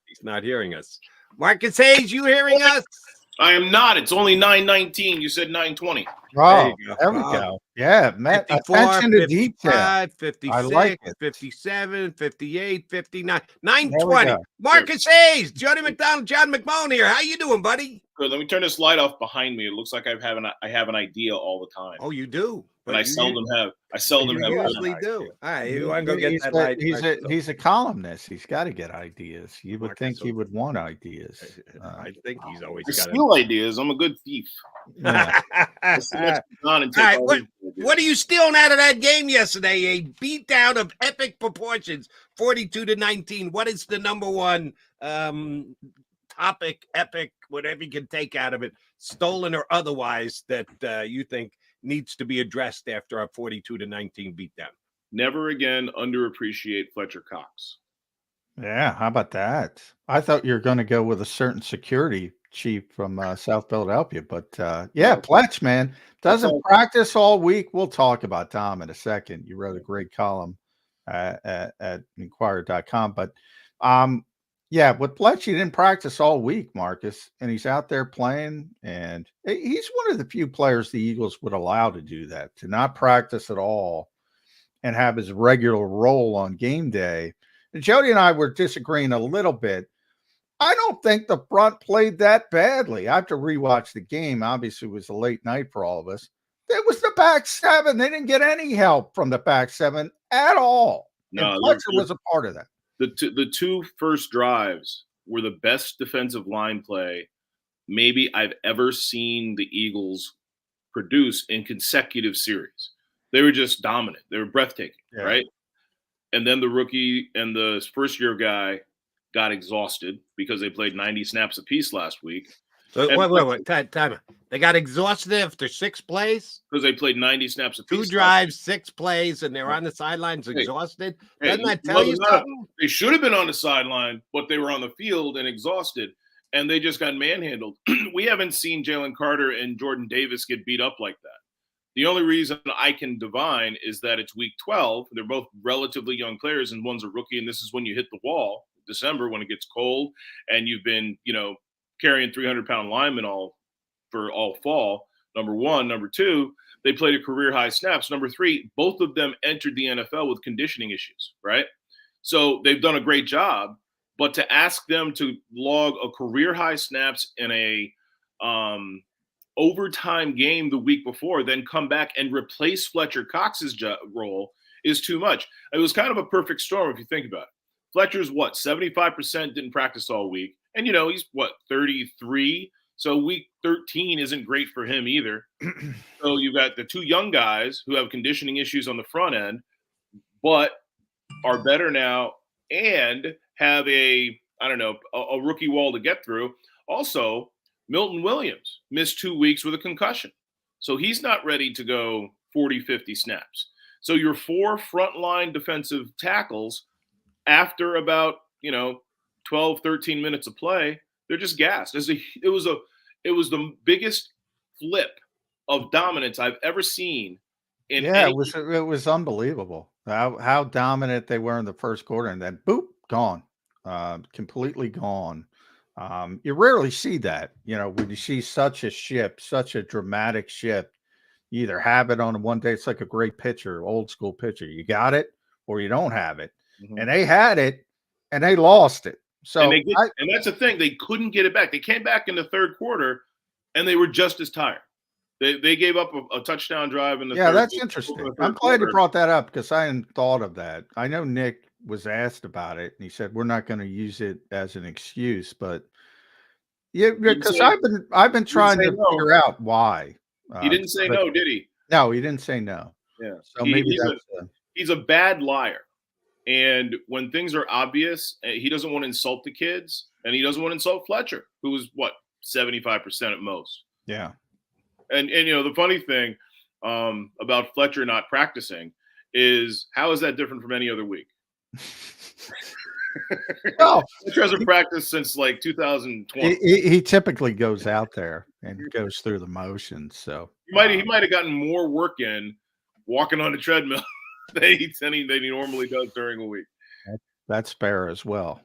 He's not hearing us. Marcus Hayes, you hearing us? I am not. It's only 9:19. You said 9:20. Oh, there we go. Yeah, Matt. 54, Attention to detail. 55, 56, I like it. 57, 58, 59, There we 920. go. Marcus Hayes, Jody McDonald, John McMullen here. How you doing, buddy? Good. Let me turn this light off behind me. It looks like I have an idea all the time. Oh, you do? But I seldom have. I seldom have. You usually do. All right, you want to go get that light? He's a columnist. He's got to get ideas. You would Marcus, think he would want ideas. I think he's always I got steal ideas. I'm a good thief. Yeah. All right, what are you stealing out of that game yesterday? A beatdown of epic proportions, 42-19. What is the number one topic, epic, whatever you can take out of it, stolen or otherwise, that you think needs to be addressed after a 42-19 beatdown? Never again underappreciate Fletcher Cox. Yeah, how about that? I thought you were going to go with a certain security chief from South Philadelphia, but yeah, Fletch, man, doesn't practice all week. We'll talk about Tom in a second. You wrote a great column at Inquirer.com, but yeah, with Fletch, he didn't practice all week, Marcus, and he's out there playing, and he's one of the few players the Eagles would allow to do that, to not practice at all and have his regular role on game day. And Jody and I were disagreeing a little bit. I don't think the front played that badly. I have to rewatch the game. Obviously, it was a late night for all of us. It was the back seven. They didn't get any help from the back seven at all. No, and Fletcher was a part of that. The two first drives were the best defensive line play maybe I've ever seen the Eagles produce in consecutive series. They were just dominant. They were breathtaking, right? And then the rookie and the first-year guy got exhausted because they played 90 snaps apiece last week. Wait. Time. They got exhausted after 6 plays? Because they played 90 snaps apiece. 2 drives, 6 plays, and they're on the sidelines exhausted? Doesn't that tell you something? They should have been on the sideline, but they were on the field and exhausted, and they just got manhandled. We haven't seen Jalen Carter and Jordan Davis get beat up like that. The only reason I can divine is that it's week 12. They're both relatively young players, and one's a rookie, and this is when you hit the wall, December, when it gets cold, and you've been, carrying 300-pound linemen all fall, number one. Number two, they played a career-high snaps. Number three, both of them entered the NFL with conditioning issues, right? So they've done a great job, but to ask them to log a career-high snaps in a overtime game the week before, then come back and replace Fletcher Cox's role is too much. It was kind of a perfect storm if you think about it. Fletcher's 75% didn't practice all week. And, he's 33. So week 13 isn't great for him either. So you've got the 2 young guys who have conditioning issues on the front end, but are better now and have a rookie wall to get through. Also, Milton Williams missed 2 weeks with a concussion. So he's not ready to go 40, 50 snaps. So your 4 frontline defensive tackles, after about, 12, 13 minutes of play, they're just gassed. It was the biggest flip of dominance I've ever seen. It was unbelievable how dominant they were in the first quarter, and then boop, gone, completely gone. You rarely see that, when you see such a dramatic shift. You either have it on one day, it's like a great pitcher, old school pitcher. You got it or you don't have it. Mm-hmm. And they had it and they lost it. So and that's the thing. They couldn't get it back. They came back in the third quarter and they were just as tired. They gave up a touchdown drive in the third. That's interesting. I'm glad you brought that up because I hadn't thought of that. I know Nick was asked about it and he said, we're not going to use it as an excuse, but because I've been trying to figure out why. He didn't say no, did he? No, he didn't say no. Yeah. So he's a bad liar. And when things are obvious, he doesn't want to insult the kids, and he doesn't want to insult Fletcher, who was 75% at most. Yeah. And the funny thing about Fletcher not practicing is, how is that different from any other week? Well, Fletcher hasn't practiced since 2020. He typically goes out there and goes through the motions. So he might have gotten more work in walking on the treadmill than he normally does during a week. That's fair as well.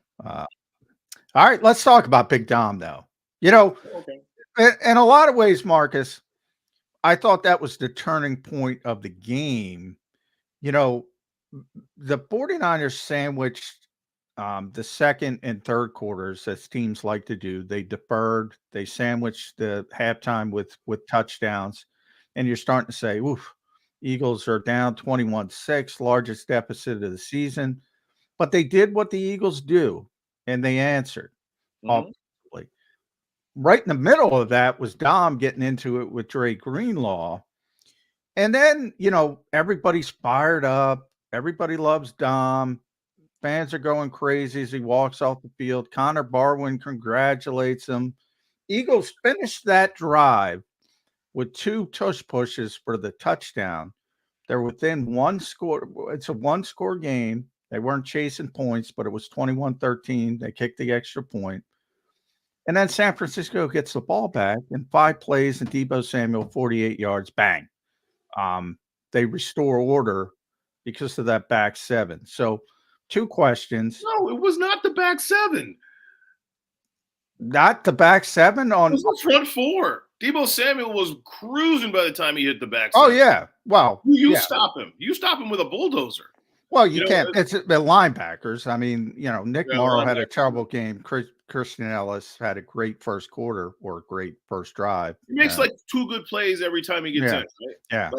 All right, let's talk about Big Dom, though. Okay. In a lot of ways, Marcus, I thought that was the turning point of the game. The 49ers sandwiched the second and third quarters, as teams like to do. They deferred, they sandwiched the halftime with touchdowns. And you're starting to say, oof, Eagles are down 21-6, largest deficit of the season. But they did what the Eagles do, and they answered offensively. Right in the middle of that was Dom getting into it with Dre Greenlaw. And then, everybody's fired up. Everybody loves Dom. Fans are going crazy as he walks off the field. Connor Barwin congratulates him. Eagles finished that drive with 2 tush pushes for the touchdown. They're within one score. It's a one-score game. They weren't chasing points, but it was 21-13. They kicked the extra point. And then San Francisco gets the ball back in 5 plays, and Deebo Samuel, 48 yards, bang. They restore order because of that back 7. So 2 questions. No, it was not the back 7. Not the back 7 on it was the front 4. Deebo Samuel was cruising by the time he hit the back 7. Oh, yeah. Well, you stop him. You stop him with a bulldozer. Well, you can't. It's the linebackers. I mean, Nick Morrow had a terrible game. Christian Ellis had a great first quarter or a great first drive. He makes like 2 good plays every time he gets in, right? Yeah.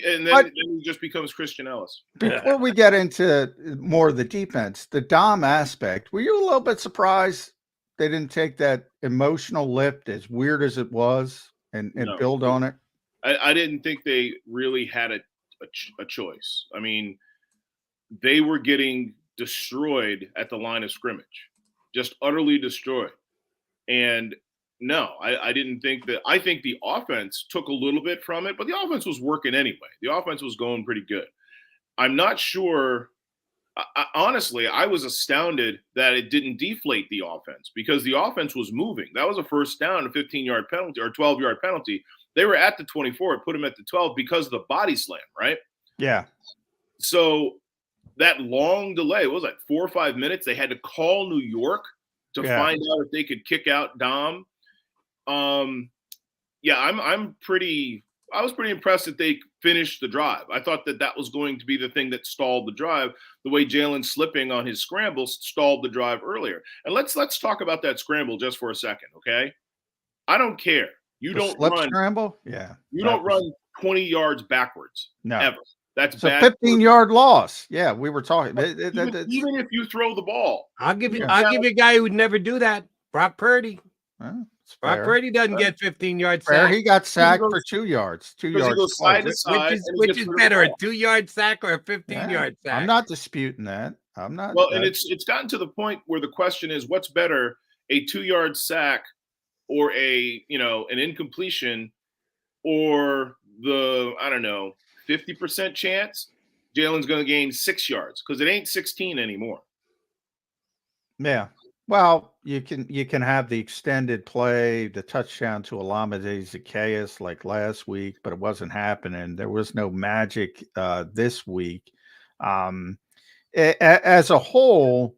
And then he just becomes Christian Ellis. Before we get into more of the defense, the Dom aspect, were you a little bit surprised they didn't take that emotional lift, as weird as it was, and build on it? I didn't think they really had a choice. I mean, they were getting destroyed at the line of scrimmage, just utterly destroyed. And no, I didn't think that. I think the offense took a little bit from it, but the offense was working anyway. The offense was going pretty good. I'm not sure. Honestly, I was astounded that it didn't deflate the offense, because the offense was moving. That was a first down, a 15-yard penalty or 12-yard penalty. They were at the 24. It put them at the 12 because of the body slam, right? Yeah. So that long delay, what was that, 4 or 5 minutes? They had to call New York to find out if they could kick out Dom. I was pretty impressed that they finished the drive. I thought that was going to be the thing that stalled the drive, the way Jalen slipping on his scramble stalled the drive earlier. And let's talk about that scramble just for a second, okay? I don't care. You the don't slip run scramble. Yeah. You don't run 20 yards backwards ever. That's a 15-yard loss. Yeah, we were talking. Even if you throw the ball, I'll give you a guy who would never do that. Brock Purdy. Brock Purdy doesn't get 15-yard sack. He got sacked for 2 yards. 2 yards. He goes side to side, which is better, a 2-yard sack or a 15-yard sack? I'm not disputing that. I'm not. Well, and it's gotten to the point where the question is, what's better, a 2-yard sack or an incompletion, or the 50% chance Jalen's going to gain 6 yards, because it ain't 16 anymore. Yeah. Well, you can have the extended play, the touchdown to Olamide Zaccheaus like last week, but it wasn't happening. There was no magic this week. As a whole,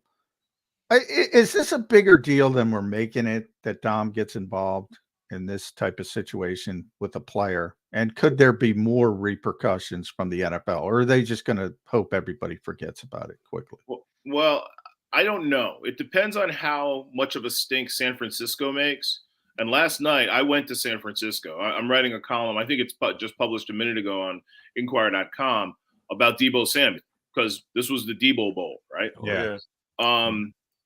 is this a bigger deal than we're making it, that Dom gets involved in this type of situation with a player? And could there be more repercussions from the NFL, or are they just going to hope everybody forgets about it quickly? Well, I don't know. It depends on how much of a stink San Francisco makes. And last night I went to San Francisco. I'm writing a column. I think it's just published a minute ago on Inquirer.com about Deebo Samuel, because this was the Deebo Bowl, right? Yeah.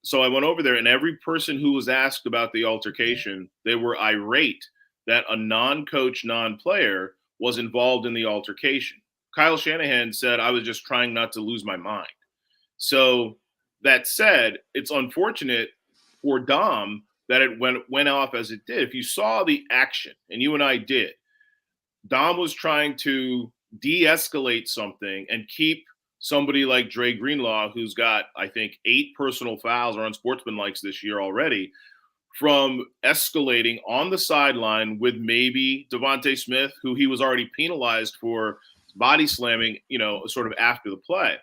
So I went over there, and every person who was asked about the altercation, they were irate that a non-coach, non-player was involved in the altercation. Kyle Shanahan said, I was just trying not to lose my mind. So that said, it's unfortunate for Dom that it went off as it did. If you saw the action, and you and I did, Dom was trying to de-escalate something and keep somebody like Dre Greenlaw, who's got, I think, 8 personal fouls or unsportsmanlikes this year already, from escalating on the sideline with maybe Devontae Smith, who he was already penalized for body slamming, sort of after the play.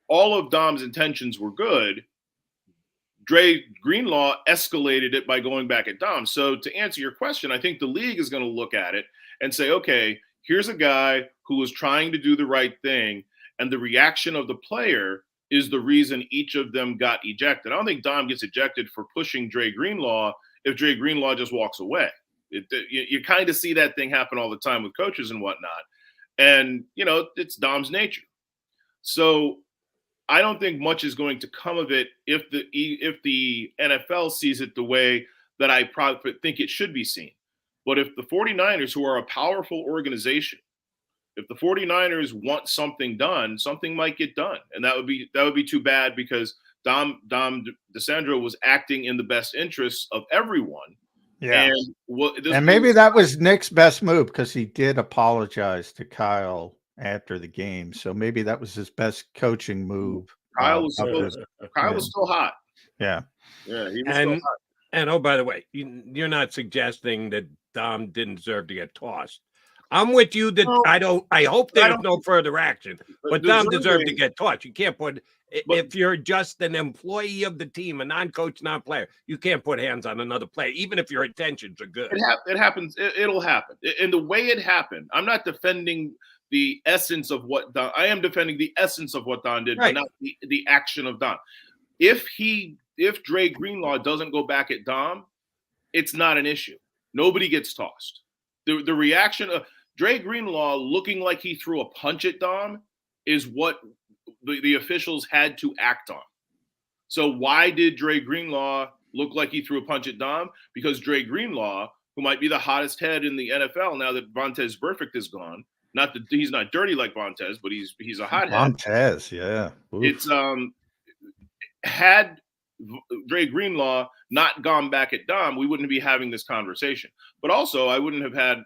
All of Dom's intentions were good. Dre Greenlaw escalated it by going back at Dom. So to answer your question, I think the league is going to look at it and say, okay, here's a guy who was trying to do the right thing, and the reaction of the player is the reason each of them got ejected. I don't think Dom gets ejected for pushing Dre Greenlaw if Dre Greenlaw just walks away. You kind of see that thing happen all the time with coaches and whatnot. And, it's Dom's nature. So I don't think much is going to come of it if the NFL sees it the way that I probably think it should be seen. But if the 49ers, who are a powerful organization, if the 49ers want something done, something might get done. And that would be too bad, because Dom DiSandro was acting in the best interests of everyone. Yeah. And maybe that was Nick's best move, because he did apologize to Kyle after the game. So maybe that was his best coaching move. Kyle was still hot. Yeah. Yeah. He was still hot. And oh, by the way, you're not suggesting that Dom didn't deserve to get tossed. I'm with you that I hope there's no further action, but Dom deserved to get tossed. You can't if you're just an employee of the team, a non-coach, non-player, you can't put hands on another player, even if your intentions are good. It happens. It'll happen. And the way it happened, I'm not defending the essence of what Don, I am defending the essence of what Don did, right, but not the action of Don. If Dre Greenlaw doesn't go back at Dom, it's not an issue. Nobody gets tossed. The reaction of Dre Greenlaw looking like he threw a punch at Dom is what the officials had to act on. So why did Dre Greenlaw look like he threw a punch at Dom? Because Dre Greenlaw, who might be the hottest head in the NFL now that Vontaze Burfict is gone, not that he's not dirty like Vontaze, but he's a hot head. Vontaze, yeah. Oof. It's had Dre Greenlaw not gone back at Dom, we wouldn't be having this conversation. But also, I wouldn't have had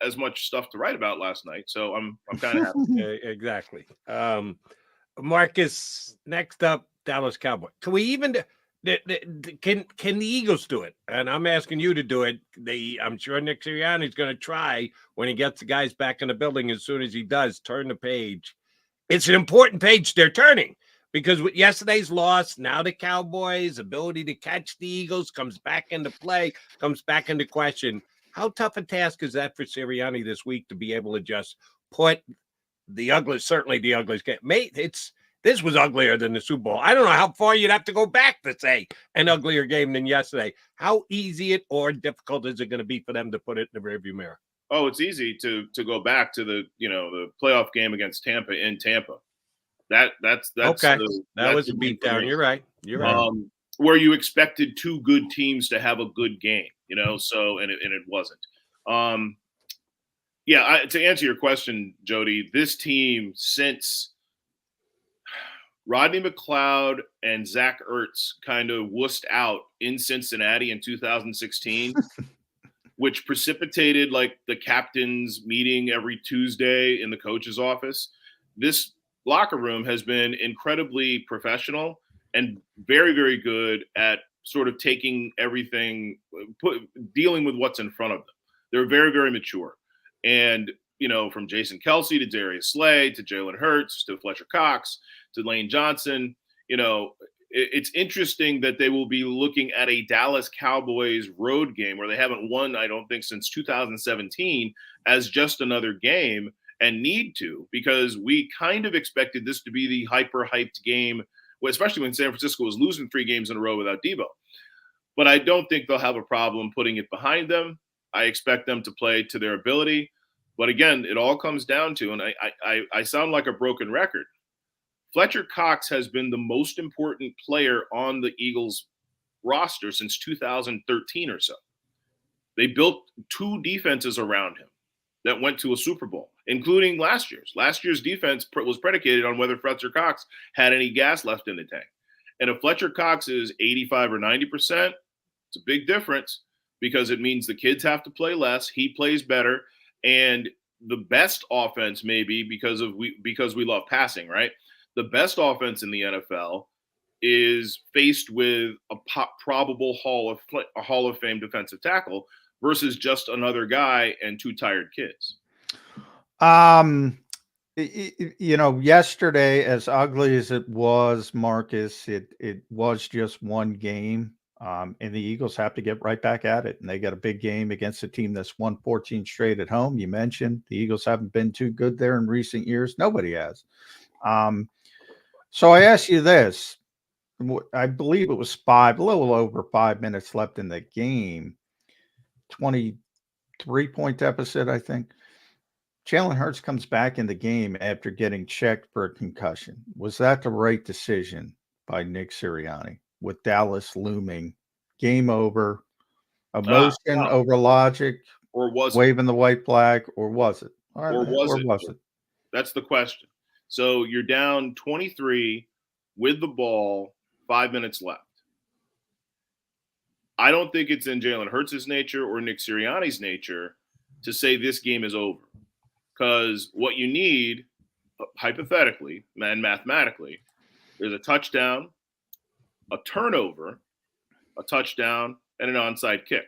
as much stuff to write about last night. So I'm kind of happy. Exactly. Marcus, next up, Dallas Cowboys. Can we even can the Eagles do it? And I'm asking you to do it. I'm sure Nick Sirianni is going to try, when he gets the guys back in the building. As soon as he does, turn the page. It's an important page they're turning, because with yesterday's loss, now the Cowboys' ability to catch the Eagles comes back into play, comes back into question. How tough a task is that for Sirianni this week to be able to just put the Uglies, certainly the Uglies get mate? This was uglier than the Super Bowl. I don't know how far you'd have to go back to say an uglier game than yesterday. How easy or difficult is it going to be for them to put it in the rearview mirror? Oh, it's easy to go back to the playoff game against Tampa in Tampa. That's okay. That was a beatdown. You're right. You're right. Where you expected two good teams to have a good game, so and it wasn't. To answer your question, Jody, this team, since Rodney McLeod and Zach Ertz kind of wussed out in Cincinnati in 2016, which precipitated like the captain's meeting every Tuesday in the coach's office, this locker room has been incredibly professional and very, very good at sort of taking everything, dealing with what's in front of them. They're very, very mature. And, from Jason Kelce to Darius Slay to Jalen Hurts to Fletcher Cox to Lane Johnson, it's interesting that they will be looking at a Dallas Cowboys road game where they haven't won, I don't think, since 2017 as just another game, and need to, because we kind of expected this to be the hyper-hyped game, especially when San Francisco was losing 3 games in a row without Debo. But I don't think they'll have a problem putting it behind them. I expect them to play to their ability. But again, it all comes down to, and I sound like a broken record, Fletcher Cox has been the most important player on the Eagles roster since 2013 or so. They built 2 defenses around him that went to a Super Bowl, including last year's. Last year's defense was predicated on whether Fletcher Cox had any gas left in the tank. And if Fletcher Cox is 85 or 90%, it's a big difference, because it means the kids have to play less. He plays better. And the best offense, maybe because we love passing, right? The best offense in the NFL is faced with a probable Hall of Fame defensive tackle versus just another guy and 2 tired kids. Yesterday, as ugly as it was, Marcus, it was just one game. And the Eagles have to get right back at it. And they got a big game against a team that's won 14 straight at home. You mentioned the Eagles haven't been too good there in recent years. Nobody has. So I ask you this. I believe it was a little over 5 minutes left in the game. 23-point deficit, I think. Jalen Hurts comes back in the game after getting checked for a concussion. Was that the right decision by Nick Sirianni with Dallas looming? Game over, emotion over logic, or was waving the white flag, or was it? Or was it? That's the question. So you're down 23 with the ball, 5 minutes left. I don't think it's in Jalen Hurts' nature or Nick Sirianni's nature to say this game is over. Because what you need, hypothetically and mathematically, is a touchdown, a turnover, a touchdown, and an onside kick.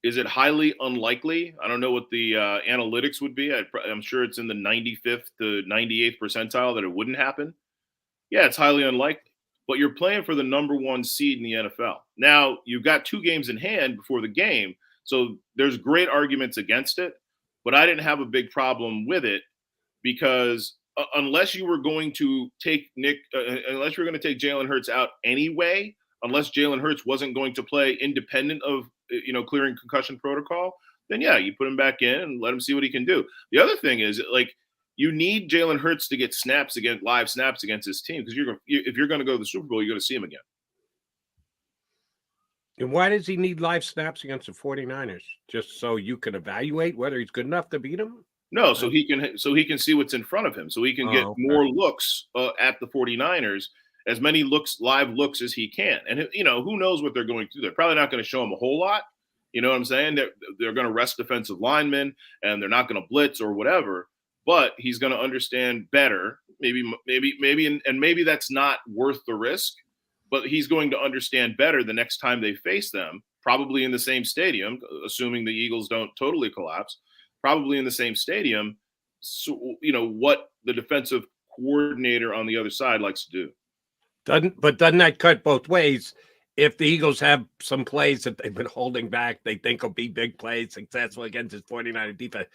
Is it highly unlikely? I don't know what the analytics would be. I'm sure it's in the 95th to 98th percentile that it wouldn't happen. Yeah, it's highly unlikely. But you're playing for the number 1 seed in the NFL. Now, you've got 2 games in hand before the game, so there's great arguments against it. But I didn't have a big problem with it because unless you were going to take unless you were going to take Jalen Hurts out anyway, unless Jalen Hurts wasn't going to play independent of clearing concussion protocol, then yeah, you put him back in and let him see what he can do. The other thing is, like, you need Jalen Hurts to get live snaps against his team because if you're going to go to the Super Bowl, you're going to see him again. And why does he need live snaps against the 49ers? Just so you can evaluate whether he's good enough to beat them? No, so he can see what's in front of him. So he can get more looks at the 49ers, as many live looks as he can. And who knows what they're going to do. They're probably not going to show him a whole lot. You know what I'm saying? They're going to rest defensive linemen and they're not going to blitz or whatever. But he's going to understand better. Maybe that's not worth the risk. But he's going to understand better the next time they face them, probably in the same stadium, assuming the Eagles don't totally collapse, probably in the same stadium. So, what the defensive coordinator on the other side likes to do. Doesn't that cut both ways? If the Eagles have some plays that they've been holding back, they think will be big plays, successful against his 49er defense.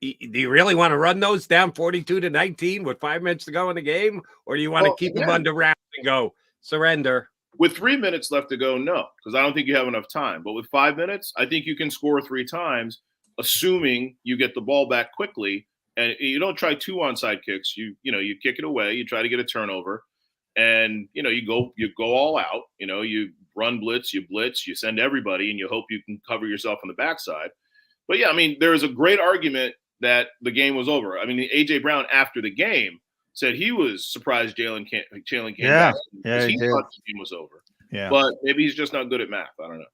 Do you really want to run those down 42-19 with 5 minutes to go in the game? Or do you want to keep them under wraps and go, surrender? With 3 minutes left to go, no, because I don't think you have enough time. But with 5 minutes, I think you can score 3 times, assuming you get the ball back quickly. And you don't try 2 onside kicks. You kick it away. You try to get a turnover, and you go all out. You run blitz, you send everybody, and you hope you can cover yourself on the backside. But yeah, I mean, there is a great argument that the game was over. I mean, AJ Brown after the game said he was surprised Jalen came back because he thought the game was over. Yeah, but maybe he's just not good at math. I don't know.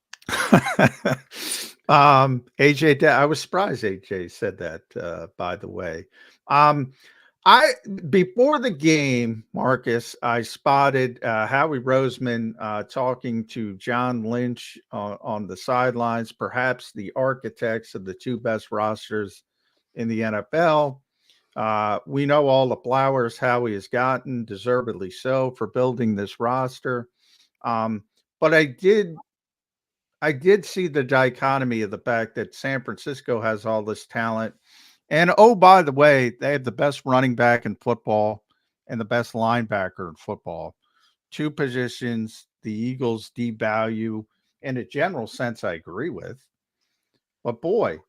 AJ, I was surprised AJ said that. By the way, before the game, Marcus, I spotted Howie Roseman talking to John Lynch on the sidelines, perhaps the architects of the 2 best rosters in the NFL. We know all the flowers Howie has gotten, deservedly so, for building this roster. But I did see the dichotomy of the fact that San Francisco has all this talent. And, oh, by the way, they have the best running back in football and the best linebacker in football. 2 positions the Eagles devalue in a general sense, I agree with. But, boy,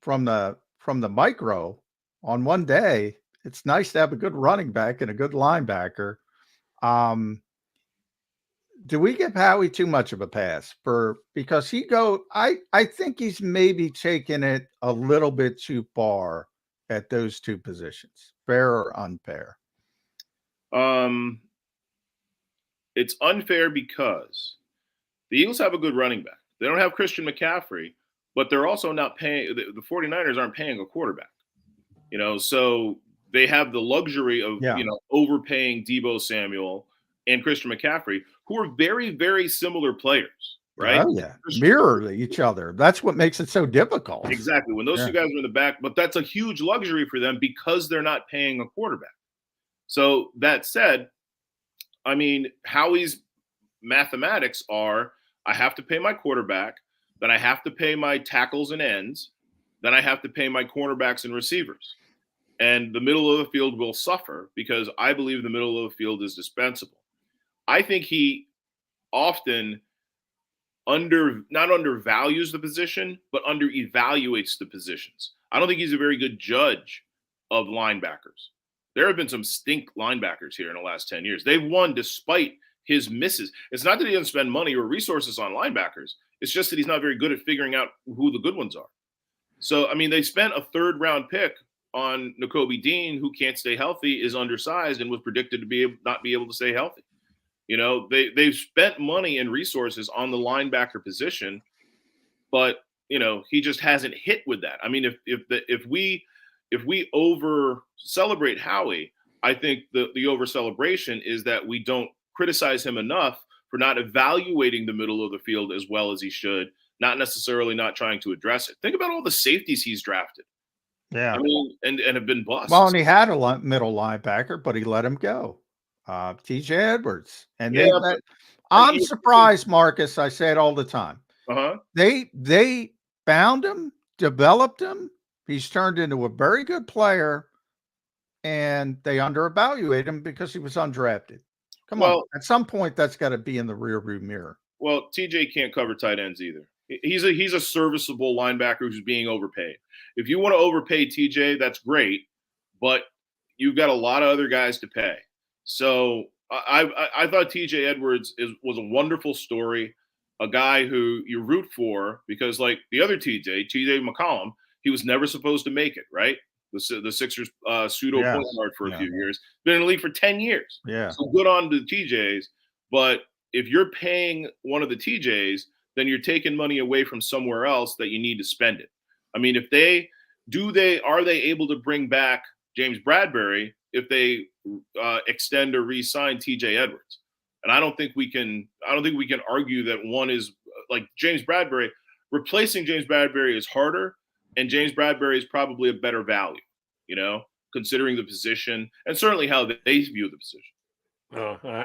from the micro, on one day, it's nice to have a good running back and a good linebacker. Do we give Howie too much of a pass because I think he's maybe taken it a little bit too far at those 2 positions, fair or unfair? It's unfair because the Eagles have a good running back. They don't have Christian McCaffrey, but they're also not paying. The 49ers aren't paying a quarterback. So they have the luxury of overpaying Deebo Samuel and Christian McCaffrey, who are very, very similar players. right? Oh, yeah. Mirror each other. That's what makes it so difficult. Exactly. When those two guys are in the back, but that's a huge luxury for them because they're not paying a quarterback. So that said, I mean, Howie's mathematics are I have to pay my quarterback, then I have to pay my tackles and ends, then I have to pay my cornerbacks and receivers. And the middle of the field will suffer because I believe the middle of the field is dispensable. I think he often not undervalues the position, but underevaluates the positions. I don't think he's a very good judge of linebackers. There have been some stink linebackers here in the last 10 years. They've won despite his misses. It's not that he doesn't spend money or resources on linebackers. It's just that he's not very good at figuring out who the good ones are. So, I mean, they spent a 3rd round pick on Nakobe Dean, who can't stay healthy, is undersized, and was predicted to not be able to stay healthy. You know, they've spent money and resources on the linebacker position, but you know, he just hasn't hit with that. I mean, if we over celebrate Howie, I think the over celebration is that we don't criticize him enough for not evaluating the middle of the field as well as he should, not necessarily not trying to address it. Think about all the safeties he's drafted. Yeah. I mean, and have been busts. Well, and he had a middle linebacker, but he let him go. TJ Edwards. And I'm surprised, Marcus. I say it all the time. They found him, developed him. He's turned into a very good player, and they underevaluate him because he was undrafted. Come on. At some point, that's got to be in the rearview mirror. Well, TJ can't cover tight ends either. He's a serviceable linebacker who's being overpaid. If you want to overpay TJ, that's great, but you've got a lot of other guys to pay. So I thought TJ Edwards was a wonderful story, a guy who you root for because, like the other TJ McCollum, he was never supposed to make it, right? The Sixers pseudo point guard for a few years, been in the league for 10 years. Yeah. So good on the TJs, but if you're paying one of the TJs, then you're taking money away from somewhere else that you need to spend it. I mean, are they able to bring back James Bradbury if they extend or re-sign TJ Edwards? And I don't think we can argue that one is like James Bradbury. Replacing James Bradbury is harder, and James Bradbury is probably a better value, you know, considering the position and certainly how they view the position.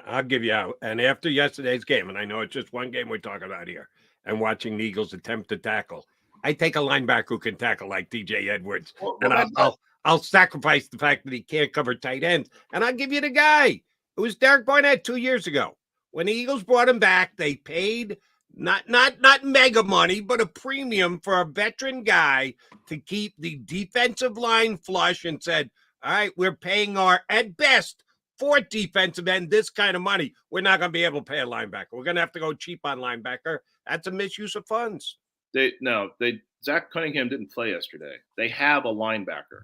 I'll give you out. And after yesterday's game, and I know it's just one game we're talking about here, and watching the Eagles attempt to tackle, I take a linebacker who can tackle like TJ Edwards, and I'll sacrifice the fact that he can't cover tight ends, and I'll give you the guy. It was Derek Barnett 2 years ago when the Eagles brought him back. They paid not mega money, but a premium for a veteran guy to keep the defensive line flush, and said, "All right, we're paying our at best." 4th defensive end, this kind of money, we're not going to be able to pay a linebacker. We're going to have to go cheap on linebacker. That's a misuse of funds. Zach Cunningham didn't play yesterday. They have a linebacker.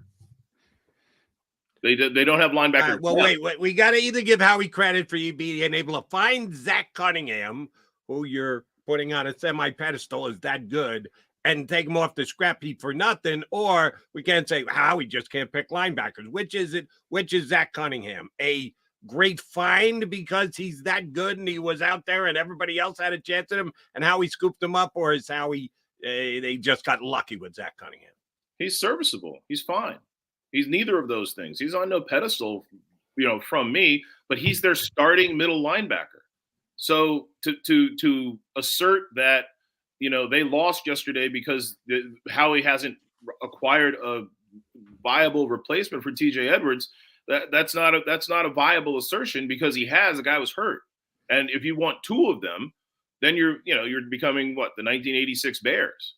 They don't have linebacker. Well, wait. We got to either give Howie credit for you being able to find Zach Cunningham, who you're putting on a semi-pedestal is that good, and take him off the scrap heap for nothing, or we can't say Howie just can't pick linebackers. Which is it? Which is Zach Cunningham? A great find because he's that good and he was out there and everybody else had a chance at him and Howie scooped him up, or is Howie they just got lucky with Zach Cunningham? He's serviceable. He's fine. He's neither of those things. He's on no pedestal, you know, from me, but he's their starting middle linebacker. So to assert that, you know, they lost yesterday because Howie hasn't acquired a viable replacement for TJ Edwards, that's not a viable assertion because he has. A guy was hurt. And if you want 2 of them, then you're becoming what, the 1986 Bears.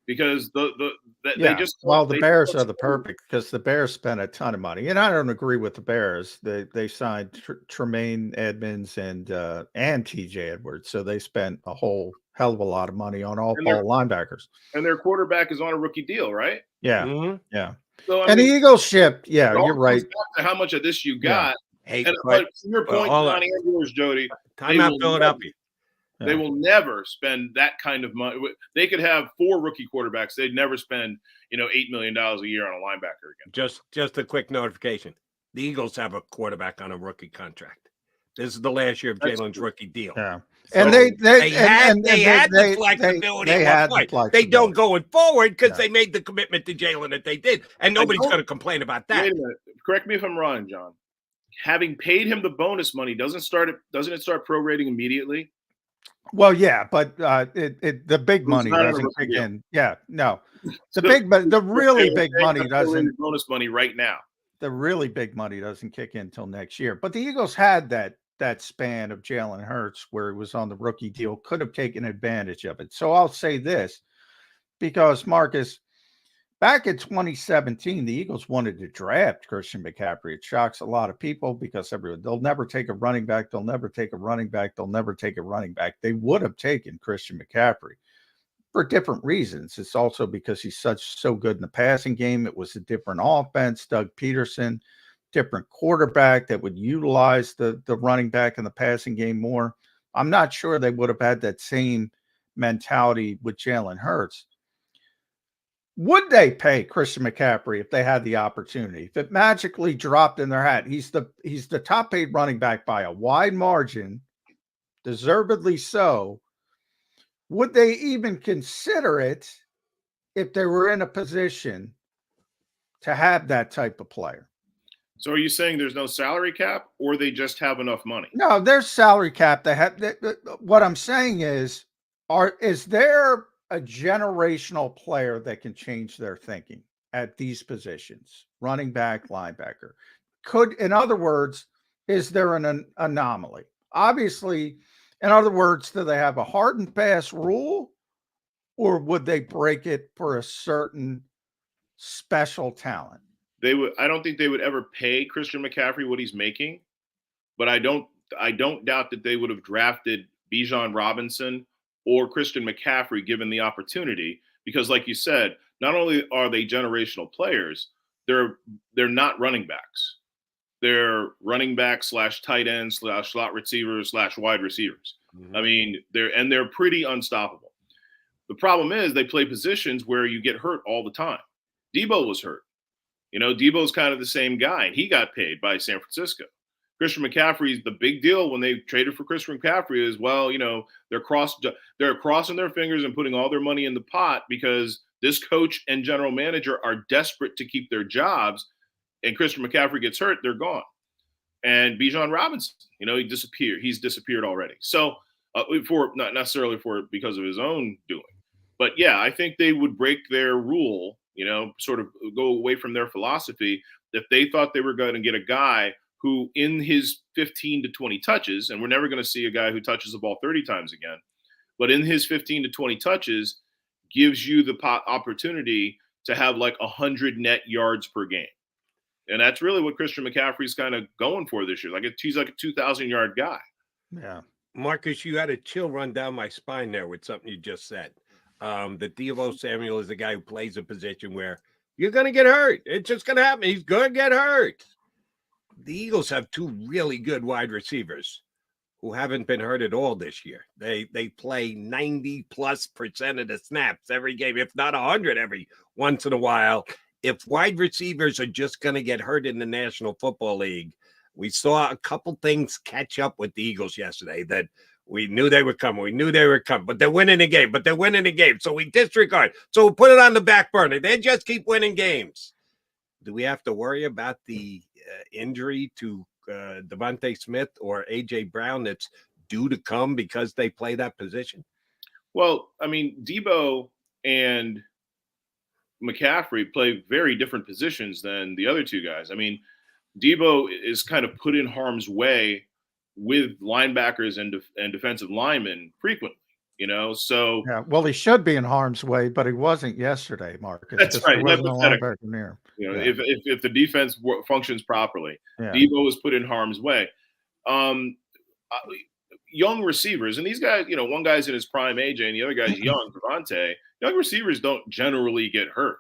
Because the Bears are the perfect, because the Bears spent a ton of money, and I don't agree with the Bears. They signed Tremaine Edmonds and TJ Edwards, so they spent a whole hell of a lot of money on all linebackers. And their quarterback is on a rookie deal, right? Yeah, yeah. So the Eagles shipped. Yeah, you're right. To how much of this you got? Yeah. Hey, but to your point, Johnny Andrews, Jody, time out Philadelphia. They will never spend that kind of money. They could have 4 rookie quarterbacks. They'd never spend, $8 million a year on a linebacker again. Just a quick notification. The Eagles have a quarterback on a rookie contract. This is the last year of Jalen's rookie deal. Yeah. And So they had the they flexibility they at had one the point. They don't flexibility. going forward because Yeah. they made the commitment to Jalen that they did, and nobody's going to complain about that. Wait a minute. Correct me if I'm wrong, John. Having paid him the bonus money doesn't it start prorating immediately? Well, yeah, but the big money not in a doesn't rookie kick deal. in. Yeah, no, So, the really we're big saying money I'm prorating doesn't. bonus money right now. The really big money doesn't kick in until next year. But the Eagles had that span of Jalen Hurts where he was on the rookie deal, could have taken advantage of it. So I'll say this, because Marcus, back in 2017, the Eagles wanted to draft Christian McCaffrey. It shocks a lot of people because they'll never take a running back. They'll never take a running back. They'll never take a running back. They would have taken Christian McCaffrey for different reasons. It's also because he's so good in the passing game. It was a different offense. Doug Peterson, different quarterback that would utilize the running back in the passing game more. I'm not sure they would have had that same mentality with Jalen Hurts. Would they pay Christian McCaffrey if they had the opportunity? If it magically dropped in their hat, he's the top paid running back by a wide margin, deservedly so. Would they even consider it if they were in a position to have that type of player? So are you saying there's no salary cap, or they just have enough money? No, there's salary cap. What I'm saying is there a generational player that can change their thinking at these positions? Running back, linebacker. In other words, is there an anomaly? Obviously, in other words, do they have a hard and fast rule, or would they break it for a certain special talent? I don't think they would ever pay Christian McCaffrey what he's making, but I don't doubt that they would have drafted Bijan Robinson or Christian McCaffrey given the opportunity, because like you said, not only are they generational players, they're not running backs. They're running backs / tight ends / slot receivers / wide receivers. Mm-hmm. I mean, they're pretty unstoppable. The problem is they play positions where you get hurt all the time. Debo was hurt. Debo's kind of the same guy, and he got paid by San Francisco. Christian McCaffrey's the big deal when they traded for Christian McCaffrey is, well, they're crossing their fingers and putting all their money in the pot because this coach and general manager are desperate to keep their jobs, and Christian McCaffrey gets hurt, they're gone. And Bijan Robinson, he disappeared. He's disappeared already. So not necessarily because of his own doing. But yeah, I think they would break their rule, sort of go away from their philosophy if they thought they were going to get a guy who in his 15 to 20 touches, and we're never going to see a guy who touches the ball 30 times again, but in his 15 to 20 touches gives you the opportunity to have like 100 net yards per game. And that's really what Christian McCaffrey's kind of going for this year. He's like a 2,000-yard guy. Yeah. Marcus, you had a chill run down my spine there with something you just said. That Deebo Samuel is the guy who plays a position where you're going to get hurt. It's just going to happen. He's going to get hurt. The Eagles have two really good wide receivers who haven't been hurt at all this year. They play 90+% of the snaps every game, if not 100 every once in a while. If wide receivers are just going to get hurt in the National Football League, we saw a couple things catch up with the Eagles yesterday that we knew they were coming. We knew they were coming, but they're winning the game. So we disregard. So we put it on the back burner. They just keep winning games. Do we have to worry about the injury to Devontae Smith or A.J. Brown that's due to come because they play that position? Well, I mean, Debo and McCaffrey play very different positions than the other two guys. I mean, Debo is kind of put in harm's way with linebackers and defensive linemen frequently, so. Yeah, well, he should be in harm's way, but he wasn't yesterday, Marcus. That's right. There wasn't a linebacker near him. If the defense functions properly, Yeah. Debo was put in harm's way. Young receivers, and these guys, one guy's in his prime, AJ, and the other guy's young, Devontae. Young receivers don't generally get hurt,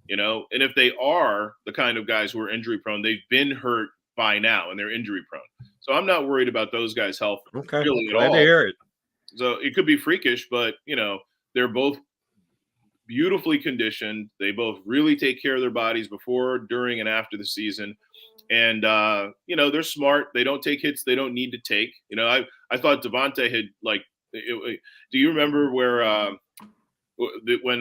and if they are the kind of guys who are injury prone, they've been hurt by now and they're injury prone. So I'm not worried about those guys' health really at all. Glad to hear it. So it could be freakish, but they're both beautifully conditioned. They both really take care of their bodies before, during, and after the season. And they're smart. They don't take hits they don't need to take. I thought Devontae had Do you remember where when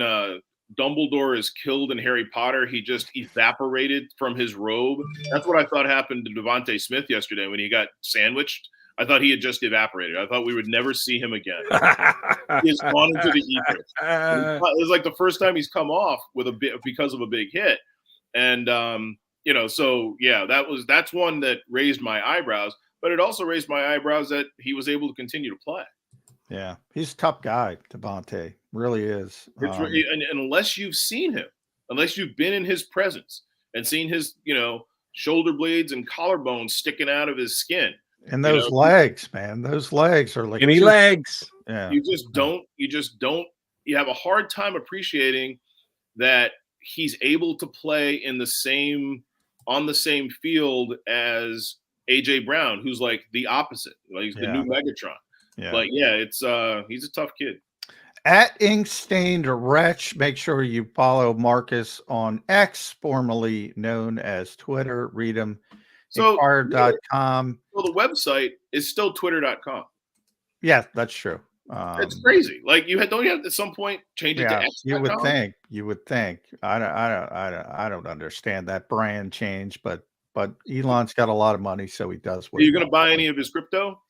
Dumbledore is killed in Harry Potter, he just evaporated from his robe? That's what I thought happened to Devontae Smith yesterday when he got sandwiched. I thought he had just evaporated. I thought we would never see him again. He's gone into the ether. It was like the first time he's come off with because of a big hit. And so yeah, that's one that raised my eyebrows, but it also raised my eyebrows that he was able to continue to play. Yeah, he's a tough guy, Devontae. Really is. And unless you've seen him, unless you've been in his presence and seen his, shoulder blades and collarbones sticking out of his skin. And those legs, man, those legs are like any legs. Yeah. You have a hard time appreciating that he's able to play on the same field as AJ Brown, who's like the opposite. Like he's the new Megatron. Yeah. But yeah, he's a tough kid. At Inkstained Wretch, make sure you follow Marcus on X, formerly known as Twitter. Read him. So Inquirer.com. Well, the website is still twitter.com. Yeah, that's true. It's crazy. Like don't you have at some point change it to X? You would think. I don't understand that brand change, but Elon's got a lot of money, so he does. Are you going to buy any of his crypto?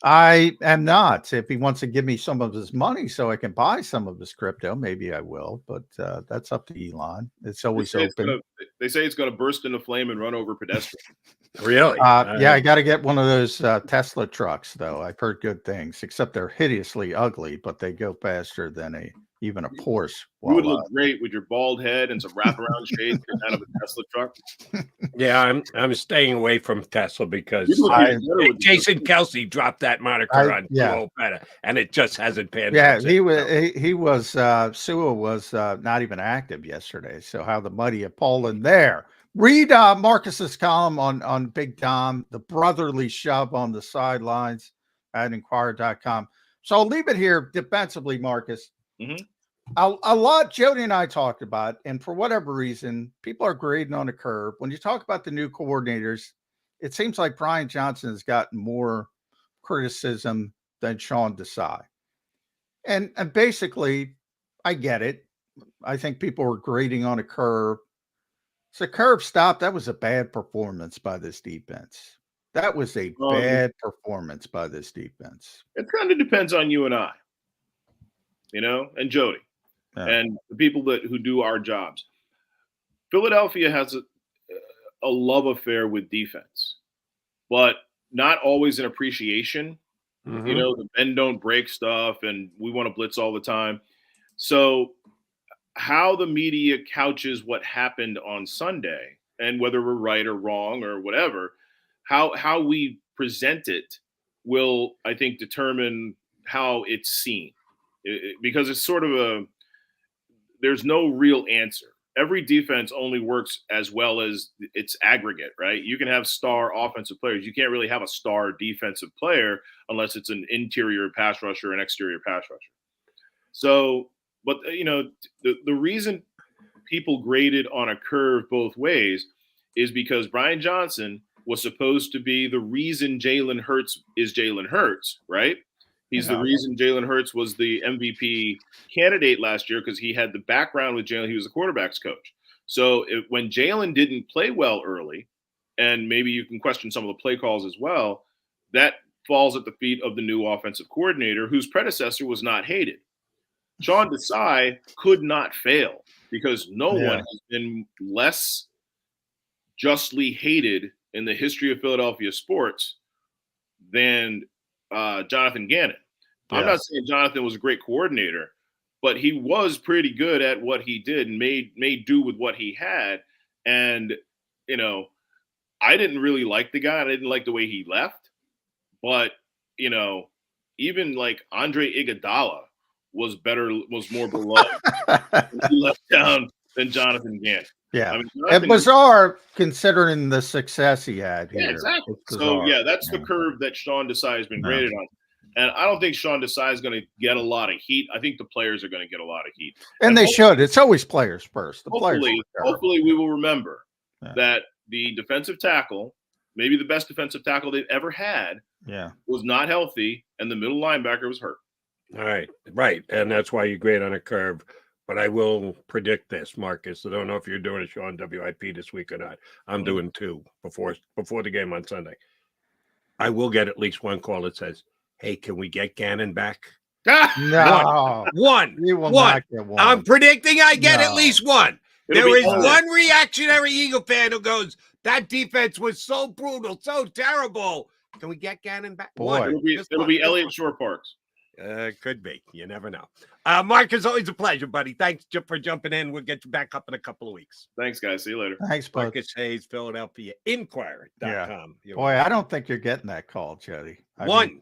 I am not. If he wants to give me some of his money so I can buy some of his crypto, maybe I will. But that's up to Elon. It's always open. They say it's going to burst into flame and run over pedestrians. Really? Yeah, I got to get one of those Tesla trucks, though. I've heard good things, except they're hideously ugly, but they go faster than even a Porsche. You would look great with your bald head and some wraparound shades out of a Tesla truck. Yeah, I'm staying away from Tesla because Jason Kelsey dropped that moniker on better, and it just hasn't panned out. Yeah, he was Sua was not even active yesterday. So how the mighty have fallen there. Read Marcus's column on Big Dom, the brotherly shove on the sidelines at Inquirer.com. So I'll leave it here defensively, Marcus. Mm-hmm. A lot Jody and I talked about, and for whatever reason, people are grading on a curve. When you talk about the new coordinators, it seems like Brian Johnson has gotten more criticism than Sean Desai. And basically, I get it. I think people were grading on a curve. It's a curve stop. That was a bad performance by this defense. That was a bad performance by this defense. It kind of depends on you and I, and Jody. And the people who do our jobs. Philadelphia has a love affair with defense, but not always an appreciation. Mm-hmm. The bend don't break stuff, and we want to blitz all the time. So how the media couches what happened on Sunday, and whether we're right or wrong or whatever, how we present it will, I think, determine how it's seen. Because it's sort of there's no real answer. Every defense only works as well as its aggregate, right? You can have star offensive players. You can't really have a star defensive player unless it's an interior pass rusher, an exterior pass rusher. So, but the reason people graded on a curve both ways is because Brian Johnson was supposed to be the reason Jalen Hurts is Jalen Hurts, right? He's the reason Jalen Hurts was the MVP candidate last year because he had the background with Jalen. He was the quarterback's coach. So when Jalen didn't play well early, and maybe you can question some of the play calls as well, that falls at the feet of the new offensive coordinator whose predecessor was not hated. Sean Desai could not fail because no one has been less justly hated in the history of Philadelphia sports than Jonathan Gannon. I'm not saying Jonathan was a great coordinator, but he was pretty good at what he did and made do with what he had. And, I didn't really like the guy. I didn't like the way he left. But, even like Andre Iguodala was more beloved he left town than Jonathan Gannon. Yeah. And bizarre considering the success he had here. Yeah, exactly. So, that's the curve that Sean Desai has been graded on. And I don't think Sean Desai is going to get a lot of heat. I think the players are going to get a lot of heat. And they should. It's always players first. Hopefully we will remember that the defensive tackle, maybe the best defensive tackle they've ever had, Yeah. was not healthy, and the middle linebacker was hurt. All right. Right. And that's why you grade on a curve. But I will predict this, Marcus. I don't know if you're doing a show on WIP this week or not. I'm doing 2 before the game on Sunday. I will get at least one call that says, hey, can we get Gannon back? No. One. You will One. not get one. I'm predicting I get at least one. It'll There be is Elliott. one reactionary Eagle fan who goes, that defense was so brutal, so terrible. Can we get Gannon back? Boy. One. It'll be Just one. Elliott Shore Parks. Could be. You never know. Mark, it's always a pleasure, buddy. Thanks for jumping in. We'll get you back up in a couple of weeks. Thanks, guys. See you later. Thanks, bud. Marcus Hayes, Philadelphia Inquirer.com. Yeah. Boy, I don't think you're getting that call, Jody. One,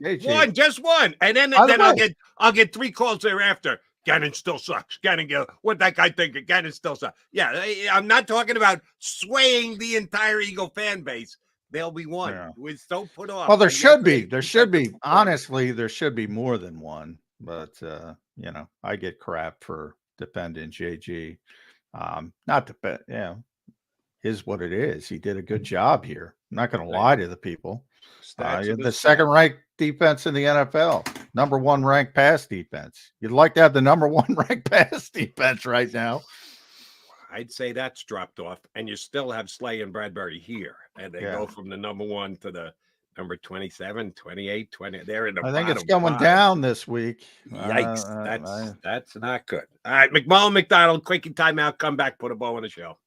just one. And then I'll get 3 calls thereafter. Gannon still sucks. What that guy thinking? Gannon still sucks. Yeah, I'm not talking about swaying the entire Eagle fan base. There'll be one. Yeah. We're so put off. Well, there should be. There should be. Honestly, there should be more than one. But I get crap for defending JG. Not defend. Is what it is. He did a good job here. I'm not going to lie to the people. You're the second-ranked defense in the NFL, number 1 ranked pass defense. You'd like to have the number 1 ranked pass defense right now. I'd say that's dropped off, and you still have Slay and Bradbury here, and they go from the number 1 to the number 27, 28, 20. They're in the I think it's bottom going 5. down this week. Yikes. That's not good. All right, McMullen, McDonald, quickie timeout, come back, put a bow on the show.